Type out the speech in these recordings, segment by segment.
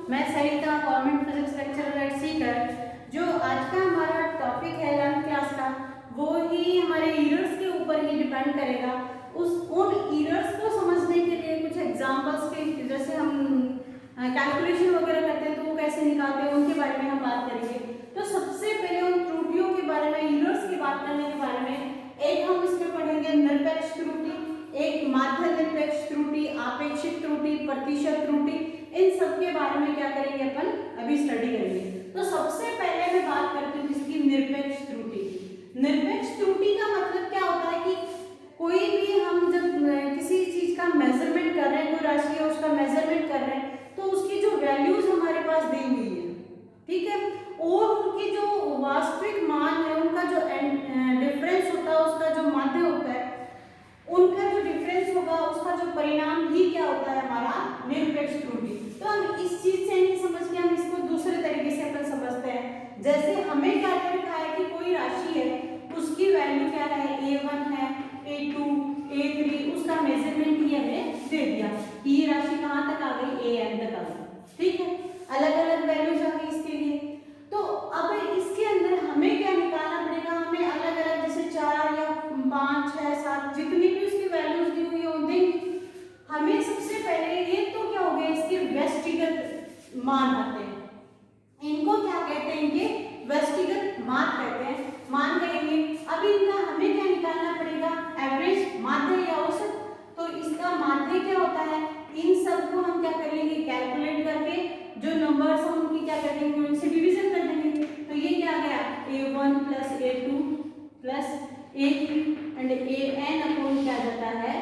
मैं Sarita government physics lecturer at Sikar. जो आज का हमारा टॉपिक है 11th क्लास का, वो ही हमारे ईरर्स के ऊपर ही डिपेंड करेगा। उन ईरर्स को समझने के लिए कुछ एग्जांपल्स के, जैसे हम कैलकुलेशन वगैरह करते हैं तो वो कैसे निकालते हैं उनके बारे में हम बात करेंगे। तो सबसे पहले उन त्रुटियों के बारे में, ईरर्स की बात करने के बारे में एक हम इसमें पढ़ेंगे निरपेक्ष त्रुटि, एक माध्य निरपेक्ष त्रुटि, आपेक्षिक त्रुटि, प्रतिशत त्रुटि। इन सब के बारे में क्या करेंगे अपन अभी स्टडी करेंगे। तो सबसे पहले मैं बात करती हूँ इसकी निरपेक्ष त्रुटि। निरपेक्ष त्रुटि का मतलब क्या होता है कि कोई भी हम जब किसी चीज का मेजरमेंट कर रहे हैं, कोई राशि है उसका मेजरमेंट कर रहे हैं, तो उसकी जो वैल्यूज हमारे पास दी हुई है, ठीक है, और उनकी जो वास्तविक मान है, उनका जो डिफरेंस होता है, उसका जो माध्य होता है, उनका जो डिफरेंस होगा, उसका जो परिणाम ही क्या होता है हमारा निरपेक्ष त्रुटि। तो हम इस चीज से नहीं समझ के हम इसको दूसरे तरीके से अपन समझते हैं। जैसे हमें क्या लिखा है कि कोई राशि है, उसकी वैल्यू क्या है, a1 है, a2, a3, उसका मेजरमेंट ही हमें दे दिया कि ये राशि कहाँ तक आ गई, an तक आ गई, ठीक है, अलग अलग वैल्यूज आ गई इसके लिए। तो अब इसके अंदर हमें क्या निकालना पड़ेगा, हमें अलग अलग जैसे 4 या 5, 6, 7 जितनी भी उसकी वैल्यूज दी हुई है देंगे। हमें सबसे पहले ये तो क्या हो गया, इसके व्यष्टिगत मान आते हैं, इनको क्या कहते हैं, इनके व्यष्टिगत मान कहते हैं, मान कहेंगे। अब इनका हमें क्या निकालना पड़ेगा, एवरेज, माध्य या औसत। तो इसका माध्य क्या होता है, इन सब को हम क्या करेंगे, कैलकुलेट करके जो नंबर्स हम उनकी क्या करेंगे, उनसे डिवीजन कर देंगे। तो ये क्या आ गया, a1 plus a2 plus a3 and an upon क्या जाता है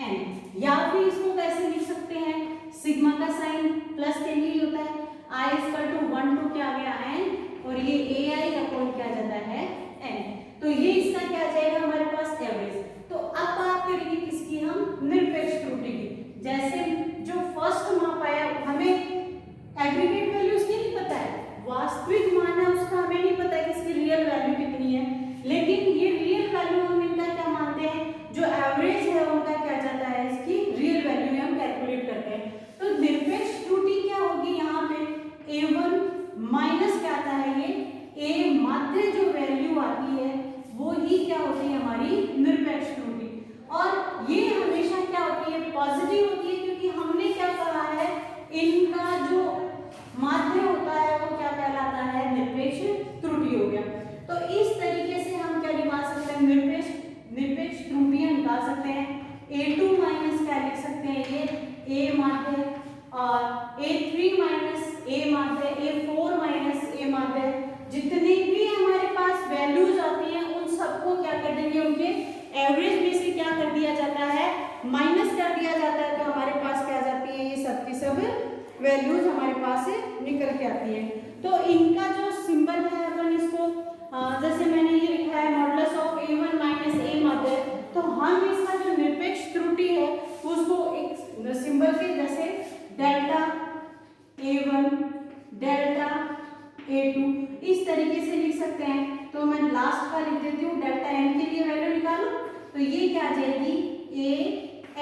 n। या फिर इसको कैसे लिख सकते हैं, सिग्मा का साइन प्लस के लिए होता है, i इक्वल टू 1 टू क्या आ गया n, और ये ai अपॉन क्या जाता है n। तो ये इसका क्या आ जाएगा हमारे पास एवरेज। तो अब बात करेंगे किसकी, हम निरपेक्ष त्रुटि की। जैसे जो फर्स्ट माप आया, हमें एग्रीगेट वैल्यू उसकी नहीं पता है, वास्तविक मान है उसका हमें नहीं पता है कि इसकी रियल वैल्यू कितनी है, लेकिन ये रियल वैल्यू हम इनका क्या मानते हैं, जो एवरेज है उनका क्या जाता है, इसकी रियल वैल्यू हम कैलकुलेट करते हैं। तो निरपेक्ष त्रुटि क्या होगी, यहाँ पे a1 माइनस क्या आता है, ये a माध्य जो वैल्यू आती है वो ही क्या होती है हमारी निरपेक्ष त्रुटि। और ये हमेशा क्या होती है, पॉजिटिव होती है, क्योंकि हमने क्या कहा है, इनका जो माध्य होता है वो क्या कहलाता है, निरपेक्ष त्रुटि हो गया। तो इस तरीके से हम क्या निकाल सकते हैं, निरपेक्ष त्रुटियां निकाल सकते हैं। a2 माइनस क्या लिख सकते हैं, ये a माध्य, और a3 माइनस a माध्य, a4 माइनस a माध्य, जितनी भी हमारे पास वैल्यूज आती हैं उन सबको क्या कर देंगे, उनके एवरेज में से क्या कर दिया जाता है, माइनस कर दिया जाता है। तो हमारे पास क्या जाती है, ये सब की सब वैल्यूज हमारे पास से निकल के आती है। तो इनका जो सिंबल है, अपन इसको जैसे मैंने ये लिखा है modulus of a1 minus a माध्य, तो हम इसका जो निरपेक्ष त्रुटि है उसको एक सिंबल के जैसे डेल्टा a1 डेल्टा a2 इस तरीके से लिख सकते हैं। तो मैं लास्ट का लिख देती हूँ, डेल्टा n के लिए वैल्यू निकालो, तो ये क्या आ जाएगी,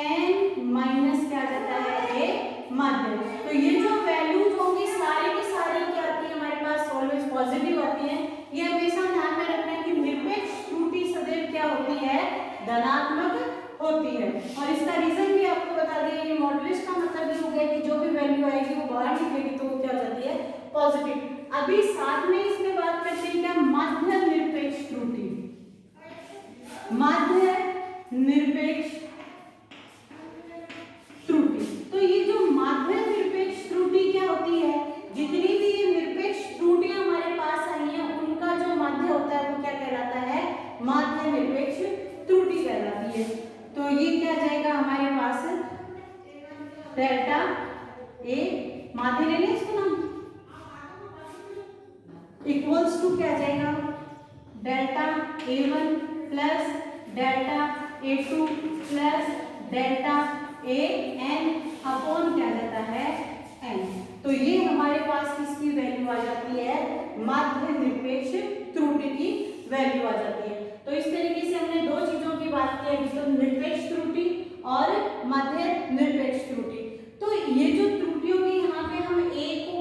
an माइनस क्या आ जाता है, a माध्य। तो ये जो वैल्यूज होंगी सारी की सारी क्या आती है हमारे पास, ऑलवेज पॉजिटिव आती है। ये हमेशा ध्यान में रखना है कि निरपेक्ष त्रुटि सदैव क्या होती है, धनात्मक होती है। और इसका रीजन भी आपको बता दिया, ये मॉडुलस का मतलब ये हो गया कि जो भी वैल्यू आएगी वो बाहर निकलेगी तो वो क्या हो जाती है, पॉजिटिव। अभी साथ में इसमें बात करते हैं क्या, माध्य निरपेक्ष त्रुटि। माध्य निरपेक्ष त्रुटि, तो ये जो माध्य निरपेक्ष त्रुटि क्या होती है, जितनी भी ये निरपेक्ष त्रुटियां हमारे पास आई हैं उनका जो माध्य होता है वो क्या कहलाता है, माध्य निरपेक्ष त्रुटि कहलाती है। तो ये क्या जाएगा हमारे पास, डेल्टा a माध्य ले लें इसको नाम, इक्वल्स टू क्या जाएगा, delta a1 plus delta a2 plus delta an upon क्या जाता है n। तो ये हमारे पास किसकी वैल्यू आ जाती है, माध्य निरपेक्ष त्रुटि की वैल्यू आ जाती है। तो इस तरीके से हमने दो चीजों की बात की, तो निरपेक्ष त्रुटि और माध्य निरपेक्ष त्रुटि। तो ये जो त्रुटियों की यहाँ पे हम a को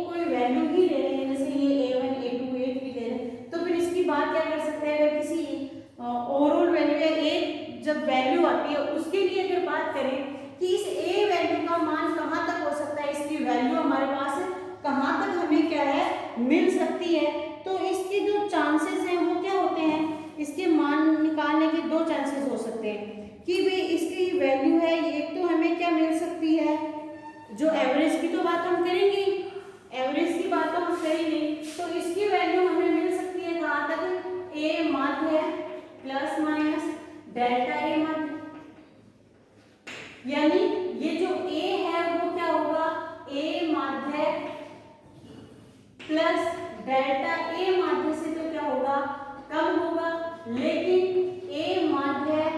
तो बात हम करेंगे, एवरेज की बात तो हम करेंगे। तो इसकी वैल्यू हमें मिल सकती है कहाँ तक, ए माध्य प्लस माइनस डेल्टा ए माध्य, यानी ये जो ए है वो क्या होगा, ए माध्य प्लस डेल्टा ए माध्य से तो क्या होगा, कम होगा, लेकिन ए माध्य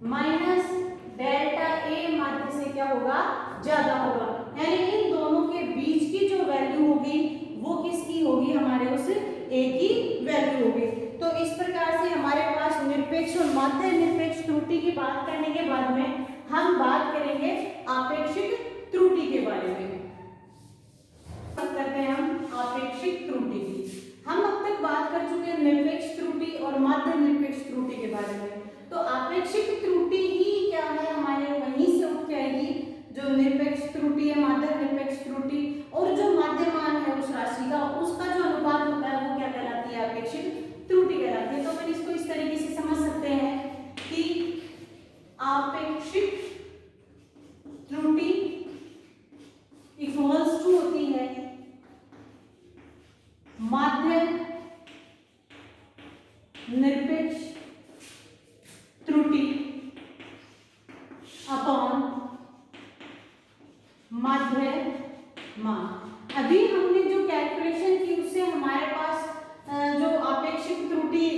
माइनस डेल्टा ए माध्य से क्या होगा, ज्यादा होगा। यानी इन दोनों के बीच की जो वैल्यू होगी वो किसकी होगी, हमारे उस ए की वैल्यू होगी। तो इस प्रकार से हमारे पास निरपेक्ष और माध्य निरपेक्ष त्रुटि की बात करने के बाद में हम बात करेंगे आपेक्षिक त्रुटि के बारे में। करते हैं हम आपेक्षिक त्रुटि की। हम अब तक बात कर चुके हैं निरपेक्ष त्रुटि और माध्य निरपेक्ष त्रुटि के बारे में। तो आपेक्षिक त्रुटि ही क्या है, हमारे वहीं से उठ के आएगी जो निरपेक्ष त्रुटि है, माध्य निरपेक्ष त्रुटि, और जो माध्यमान है उस राशि का, उसका जो अनुपात होता है वो क्या कहलाती है, आपेक्षिक त्रुटि कहलाती है। तो फिर इसको इस तरीके से समझ सकते हैं कि आपेक्षिक त्रुटि इक्वल्स टू होती है माध्य निरपेक्ष त्रुटि अपॉन माध्य मान। अभी हमने जो कैलकुलेशन की उससे हमारे पास जो आपेक्षिक त्रुटि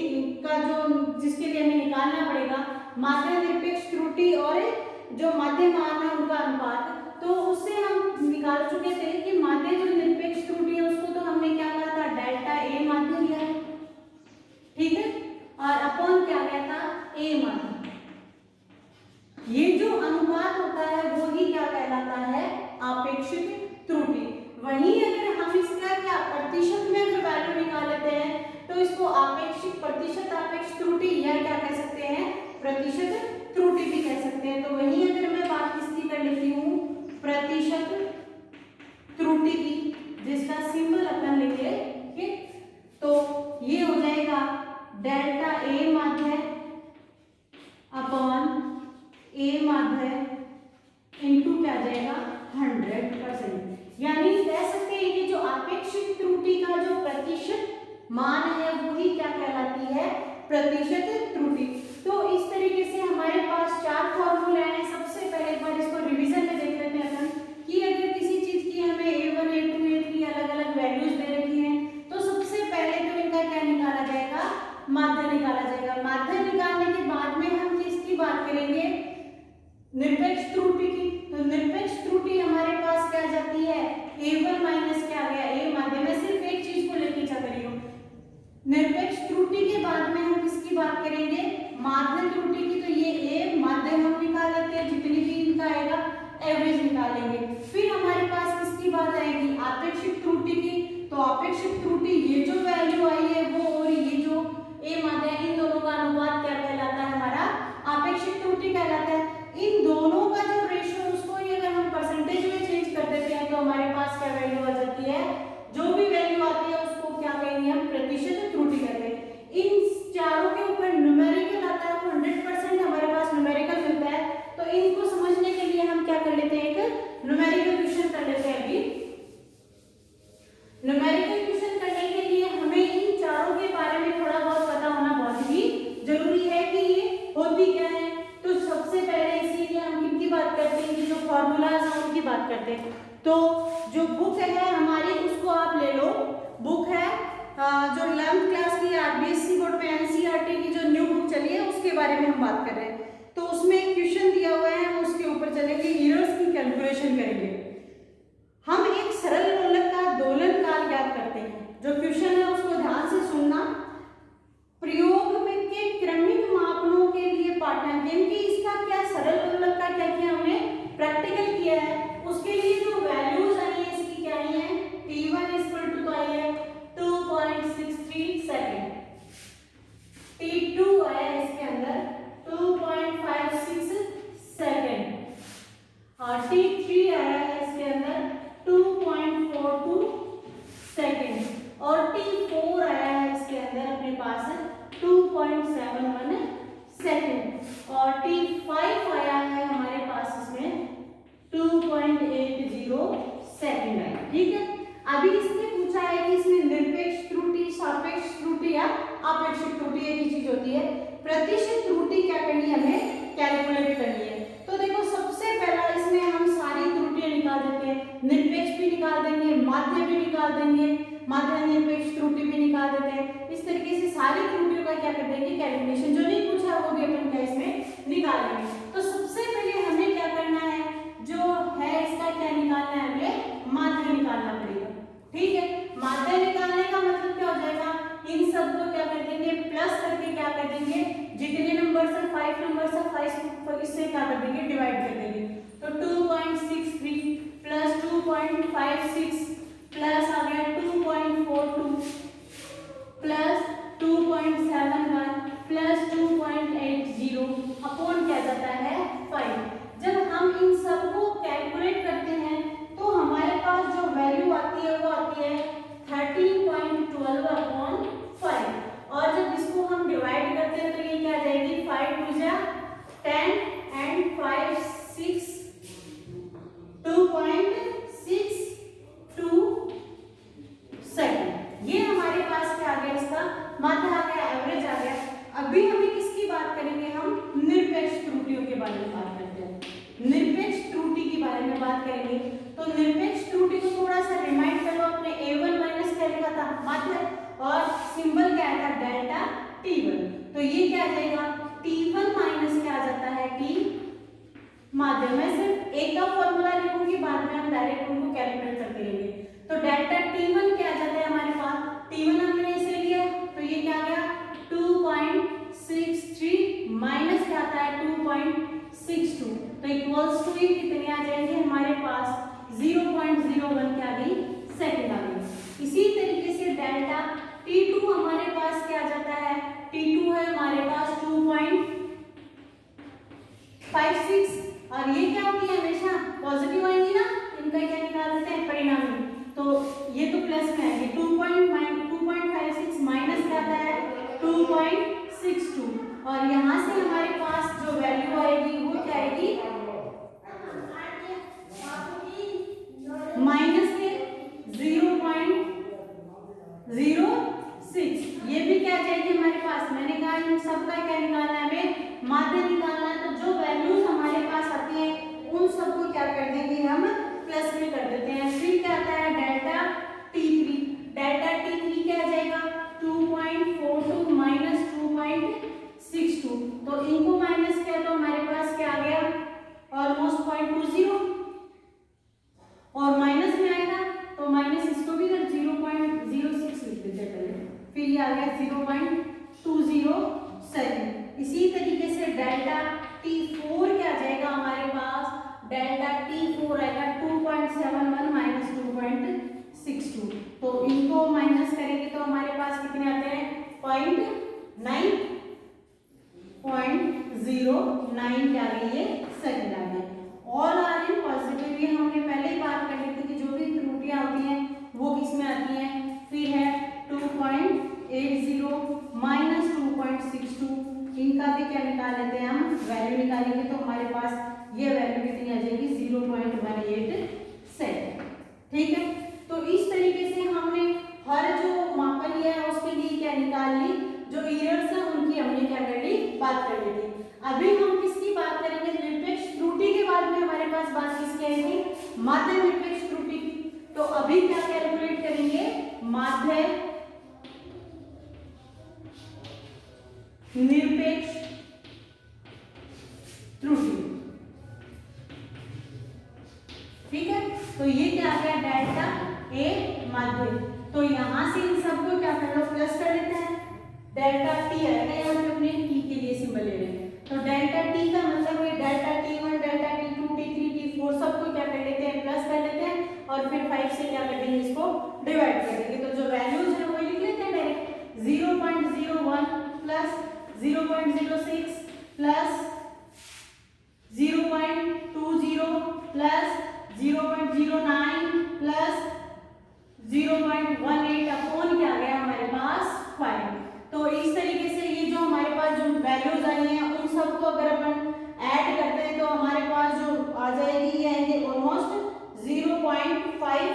का जो जिसके लिए हमें निकालना पड़ेगा माध्य निरपेक्ष त्रुटि और जो माध्य मान है उनका अनुपात, तो उससे हम निकाल चुके थे कि माध्य जो निरपेक्ष त्रुटि है उसको तो हमने क्या कहा था, डेल्टा ए माध्य लिया है, ठीक है, और अपॉन क्या गया था, ए माध्य। ये जो अनुपात होता है वो ही क्या कहलाता है, आपेक्षिक त्रुटि। वहीं अगर हम इसका क्या प्रतिशत में अगर वैल्यू निकाल लेते हैं तो इसको आपेक्षिक प्रतिशत आपेक्ष त्रुटि या क्या कह सकते हैं, प्रतिशत त्रुटि भी कह सकते हैं। तो वहीं अगर मैं बात किसकी कर लेती हूँ, प्रतिशत त्रुटि की, जिसका सिंबल अपन लेंगे, ठीक, तो ये हो जाएगा डेल्टा ए माध्य अपॉन ए माध्य इनटू क्या आ जाएगा 100%। यानी कह सकते हैं कि जो आपेक्षिक त्रुटि का जो प्रतिशत मान है वही क्या कहलाती है, प्रतिशत त्रुटि। तो इस तरीके से हमारे पास चार फॉर्मूले हैं। सबसे पहले एक बार इसको रिवीजन में देख लेते हैं अपन कि अगर किसी चीज की हमें a1 a2 a3 अलग अलग वैल्यूज दे रखी हैं तो सबसे पहले तो इनका क्या निकाला जाएगा, माध्य निकाला जाएगा। माध्य निकालने के बाद में हम किसकी बात करेंगे, निरपेक्ष त्रुटि की। तो निरपेक्ष त्रुटि हमारे पास क्या जाती है, a1 माइनस क्या आ गया, a माध्य। मैं सिर्फ एक चीज को लेके चल रही हूँ, निरपेक्ष त्रुटि के बाद में हम किसकी बात करेंगे, माध्य त्रुटि की। तो ये a माध्य हम निकाल लेते हैं, जितनी भी इनका आएगा एवरेज निकालेंगे। फिर हमारे पास किसकी बात आएगी, आपेक्षिक त्रुटि की। तो आपेक्षिक त्रुटि ये जो वैल्यू आई है वो और ये जो a माध्य है, इन दोनों का अनुपात क्या कहलाता है, हमारा आपेक्षिक त्रुटि कहलाता है। इन दोनों का जो रेशियो उसको ही अगर हम परसेंटेज में चेंज कर देते हैं तो हमारे पास क्या वैल्यू आ जाती है, जो भी वैल्यू आती है उसको क्या कहेंगे हम, प्रतिशत त्रुटि कहते हैं। इन चारों के ऊपर न्यूमेरिकल आता है, 100% हमारे पास न्यूमेरिकल मिलता है। तो इनको समझने के लिए हम क्या कर लेते हैं, एक न्यूमेरिकल क्वेश्चन कर लेते हैं। अभी न्यूमेरिकल क्वेश्चन करने के लिए हमें इन चारों के बारे में थोड़ा बहुत पता होना बहुत ही जरूरी है कि ये होती क्या है। तो सबसे पहले इसीलिए हम किनकी बात करते हैं, कि जो फॉर्मूलाज हैं उनकी बात करते हैं। तो जो बुक है हमारी उसको आप ले लो, बुक है जो 11th क्लास की आरबीएससी बोर्ड में एनसीईआरटी की जो न्यू बुक चली है उसके बारे में हम बात कर रहे हैं। तो उसमें एक क्वेश्चन दिया हुआ है, हम उसके ऊपर चलेंगे, एरर्स की कैलकुलेशन करेंगे। हम एक सरल लोलक का दोलन काल ज्ञात करते हैं। जो क्वेश्चन है उसको ध्यान से सुनना। प्रयोग में के क्रमिक मापनों के लिए पाठ्यांक, क्योंकि इसका क्या सरल लोलक का क्या किया हमने, प्रैक्टिकल किया है। उसके लिए जो वैल्यूज आई है इसकी क्या आई है, t1 इक्वल टू आई है 2.63 सेकंड, t2 आया इसके अंदर 2.56 सेकंड और t3 आया है इसके अंदर 2.42 सेकंड और t4 आया है इसके अंदर ठीक है। अभी इसमें पूछा है कि इसमें निरपेक्ष त्रुटि, सापेक्ष त्रुटि या आपेक्षिक त्रुटि एक ही चीज होती है। प्रतिशत त्रुटि क्या करनी है, हमें कैलकुलेट करनी है। तो देखो सबसे पहला इसमें हम सारी त्रुटियां निकाल देते हैं, निरपेक्ष भी निकाल देंगे, माध्य भी निकाल देंगे, माध्य निरपेक्ष त्रुटि भी निकाल देते हैं। इस तरीके से सारी त्रुटियों का क्या कर देंगे, कैलकुलेशन। जो नहीं पूछा वो भी अपन क्या इसमें निकाल लेंगे। तो सबसे पहले हमें क्या करना है, जो है इसका क्या निकालना है, हमें माध्य निकालना पड़ेगा। ठीक है, माध्य निकालने का मतलब क्या हो जाएगा, इन सब को क्या कर देंगे, प्लस करके क्या कर देंगे, जितने नंबर से 5 नंबर से 5 इससे क्या कर देंगे, डिवाइड कर देंगे। तो 2.63 प्लस 2.56 प्लस आ गया 2.42 प्लस 2.71 प्लस 2.80 अपॉन क्या जाता है 5। जब हम इन सब को कैलकुलेट करते हैं तो हमारे पास जो वैल्यू आती है वो आती है 13.12 अपॉन 5। और जब इसको हम डिवाइड करते हैं तो ये क्या आ जाएगी, 5 2 जा 10 एंड 5 6 2.62 ये हमारे पास क्या आ गया, इसका माध्य आ गया, एवरेज आ गया। अभी हमें किसकी बात करेंगे, हम निरपेक्ष त्रुटियों के बारे में बात करते हैं। निरपेक्ष त्रुटि के बारे में बात करेंगे तो निरपेक्ष त्रुटि को थोड़ा सा रिमाइंड कर लो, अपने A1 माइनस क्या लिखा था, माध्य, और सिंबल क्या था, डेल्टा T1। तो ये क्या आ जाएगा, T1 माइनस क्या आ जाता है, T माध्य। मैं सिर्फ एक का फॉर्मूला लिखूंगी, बाद में हम डायरेक्ट उनको कैलकुलेट करते रहेंगे। तो डेल्टा T1 क्या आ जाता है हमारे पास, T1 हमने इसे लिया तो ये क्या आ गया 2.63 माइनस क्या आता है 2.62, तो इक्वल्स टू ये कितने आ जाएंगे हमारे पास 0.01 क्या आ गई, सेकंड आ गई। इसी तरीके से डेल्टा T2 हमारे पास क्या आ जाता है, T2 है हमारे पास 2.56, और ये क्या होगी, हमेशा पॉजिटिव आएंगी ना, इनका क्या निकाल देते हैं परिणाम। तो ये तो प्लस में आएंगे, 2.56 माइनस क्या आता है 2.62, और यहाँ से हमारे पास जो वैल्यू आएगी वो क्या आएगी, माइनस के 0.06। ये भी क्या जाएगी हमारे पास, मैंने कहा इन सबका क्या निकालना है, हमें माध्य निकालना है। तो जो वैल्यूज हमारे पास आती हैं उन सबको क्या कर देंगे, हम प्लस में कर देते हैं। फिर क्या आता है डेल्टा T3, डेल्टा T3 क्या आ जाएगा 2.42 माइनस 2.62, तो इनको माइनस किया तो हमारे पास क्या आ गया ऑलमोस्ट 0.20, और माइनस में आएगा तो माइनस इसको भी कर 0.06 लिख देते पहले, फिर ये आ गया 0.207। इसी तरीके से डेल्टा T4 क्या आ जाएगा हमारे पास, डेल्टा T4 आएगा 2.71 माइनस 2.62, तो इनको माइनस करेंगे तो हमारे पास कितने आते हैं 0.09 क्या आ गई, ये सेकंड आ गई। ऑल आर इन पॉजिटिव, ये हमने पहले ही बात कर ली थी कि जो भी त्रुटियां होती हैं वो किस में आती हैं। फिर है 2.80 माइनस 2.62, इनका भी क्या निकाल लेते हैं हम, वैल्यू निकालेंगे तो हमारे पास ये वैल्यू कितनी आ जाएगी 0.187। ठीक है, तो इस तरीके से हमने हर जो मापन लिया है उसके लिए क्या निकाल ली, जो एरर्स है उनकी हमने क्या कर ली, बात कर ली थी। अभी हम किसकी बात करेंगे, निरपेक्ष त्रुटि के बाद में हमारे पास बात किसकी आई थी, माध्य निरपेक्ष त्रुटि की। तो अभी क्या कैलकुलेट करेंगे, माध्य निरपेक्ष त्रुटि। ठीक है, तो ये क्या आ गया डेल्टा A माध्य। तो यहां से इन सबको क्या कर लो, प्लस कर लेते हैं, डेल्टा T आएगा, यहाँ पे अपने T के लिए सिंबल ले रहे हैं। तो डेल्टा T का मतलब है delta T1 delta T2 T3 T4 सबको क्या कर लेते हैं, प्लस कर लेते हैं, और फिर 5 से क्या कर देंगे, इसको डिवाइड कर देंगे। तो जो वैल्यूज है वो लिख लेते हैं direct, 0.01 plus 0.06 plus 0.20 plus 0.09 plus 0.18 upon क्या आ गया हमारे पास 5। तो इस तरीके से ये जो हमारे पास जो वैल्यूज आई हैं उन सबको अगर अपन ऐड करते हैं तो हमारे पास जो आ जाएगी ये आएंगे ऑलमोस्ट 0.5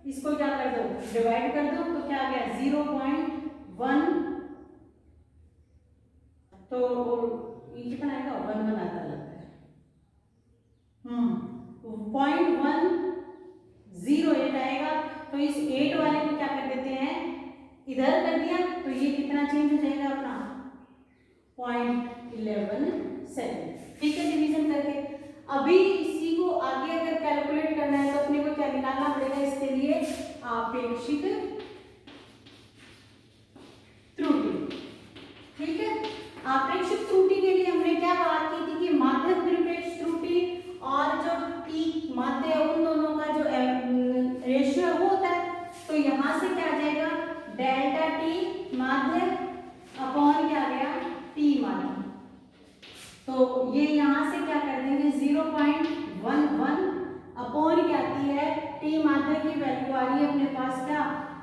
इसको क्या कर दो, डिवाइड कर दो, तो क्या आ गया 0.1, तो ये कितना आएगा 1 आता लगता है, 0.10 आएगा। तो इस 8 वाले को क्या कर देते हैं, इधर कर दिया, तो ये कितना चेंज हो जाएगा अपना 0.117। ठीक है, डिवीजन करके अभी इसी को आगे अगर कैलकुलेट करना है तो अपने को क्या निकालना पड़ेगा, इसके लिए आपेक्षिक त्रुटि। ठीक है, आपेक्षिक त्रुटि के लिए हमने क्या बात की थी कि माध्यक निरपेक्ष त्रुटि और जो टी माध्य है उन दोनों का जो रेशियो होता है, तो यहां से क्या आ जाएगा डेल्टा टी माध्य अपॉन क्या आ गया टी माध्य। तो ये यहां से क्या कर देंगे 0.11 अपॉन क्या आती है टी माध्य की वैल्यू आ रही है अपने पास क्या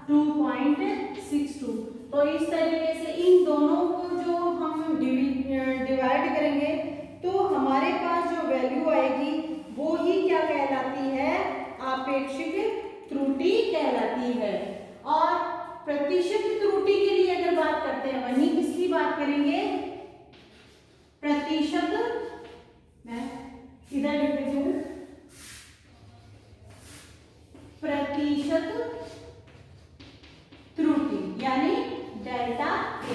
2.62। तो इस तरीके से इन दोनों को जो हम डिवाइड करेंगे तो हमारे पास जो वैल्यू आएगी वो ही क्या कहलाती है, आपेक्षिक त्रुटि कहलाती है। और प्रतिशत त्रुटि के लिए अगर बात करते हैं, वहीं किसकी बात करेंगे, प्रतिशत, मैं इधर लिख देती हूं, प्रतिशत त्रुटि यानी डेल्टा ए,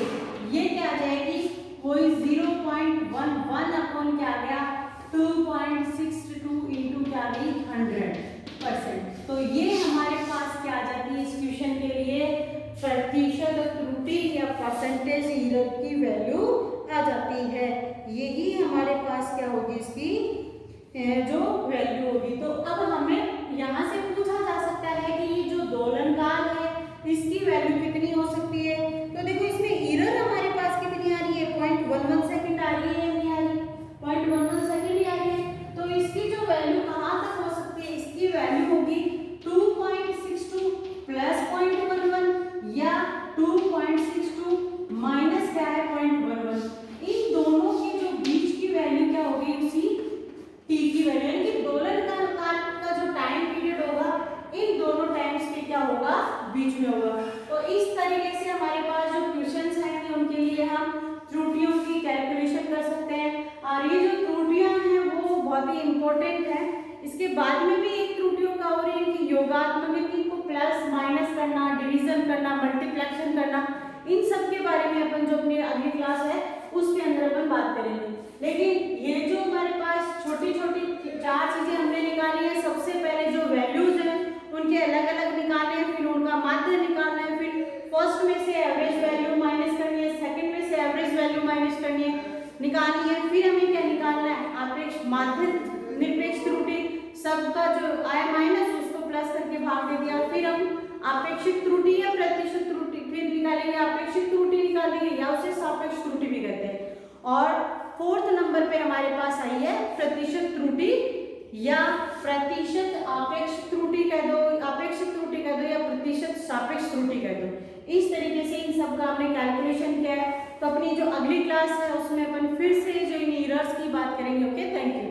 ये क्या आ जाएगी वही 0.11 अपॉन क्या आ गया 2.62 इंटू क्या आ गई 100%। तो ये हमारे पास क्या आ जाती है इस क्वेश्चन के लिए प्रतिशत त्रुटि या परसेंटेज एरर की वैल्यू आ जाती है। यही हमारे पास क्या होगी इसकी जो वैल्यू होगी। तो अब हमें यहाँ से पूछा जा सकता है कि ये जो दोलनकाल है इसकी वैल्यू कितनी हो सकती है। तो देखो इसमें एरर हमारे पास कितनी आ रही है 0.11 सेकंड आ रही है या नहीं आ रही, 0.11 सेकंड ही आ रही है। तो इसकी जो वैल्यू कहाँ तक हो सकती है, इसकी वैल्यू होगी 2.62 प्लस 0.11 या 2.62 माइनस क्या है 0.11। इन दोनों के जो बीच की वैल्यू क्या होगी उसी टी की वैल्यू, यानी कि दोलनकाल का जो टाइम पीरियड होगा इन दोनों टाइम्स के क्या होगा बीच में होगा। तो इस तरीके से हमारे पास जो क्वेश्चंस हैं उनके लिए हम त्रुटियों की कैलकुलेशन कर सकते हैं। और ये जो त्रुटियां हैं वो बहुत ही इंपॉर्टेंट है। इसके बाद में भी एक त्रुटियों का और है कि योगात्मक को प्लस माइनस करना, डिवीजन करना, मल्टीप्लिकेशन करना, इन सब के बारे में अपन जो अपनी अगली क्लास है उसके अंदर अपन बात करेंगे। लेकिन ये जो हमारे पास छोटी छोटी 4 चीजें हमने निकाली है, सबसे पहले जो वैल्यूज हैं उनके अलग अलग निकालने हैं, फिर उनका माध्य निकालना है, फिर फर्स्ट में से एवरेज वैल्यू माइनस करनी है, सेकंड में से एवरेज वैल्यू माइनस करनी है निकालनी है, फिर हमें क्या निकालना है आपेक्ष माध्य निरपेक्ष त्रुटि, सबका जो आया माइनस उसको प्लस करके भाग दे दिया, फिर हम आपेक्षिक त्रुटि या प्रतिशत त्रुटि फिर निकालेंगे, आपेक्षिक त्रुटि निकालेंगे या उसे सापेक्ष त्रुटि भी कहते हैं। और 4th नंबर पे हमारे पास आई है प्रतिशत त्रुटि या प्रतिशत आपेक्ष त्रुटि कह दो, आपेक्षिक त्रुटि कह दो या प्रतिशत सापेक्ष त्रुटि कह दो। इस तरीके से इन सब का हमने कैलकुलेशन किया है। तो अपनी जो अगली क्लास है उसमें अपन फिर से जो इन एरर्स की बात करेंगे। Okay, thank you.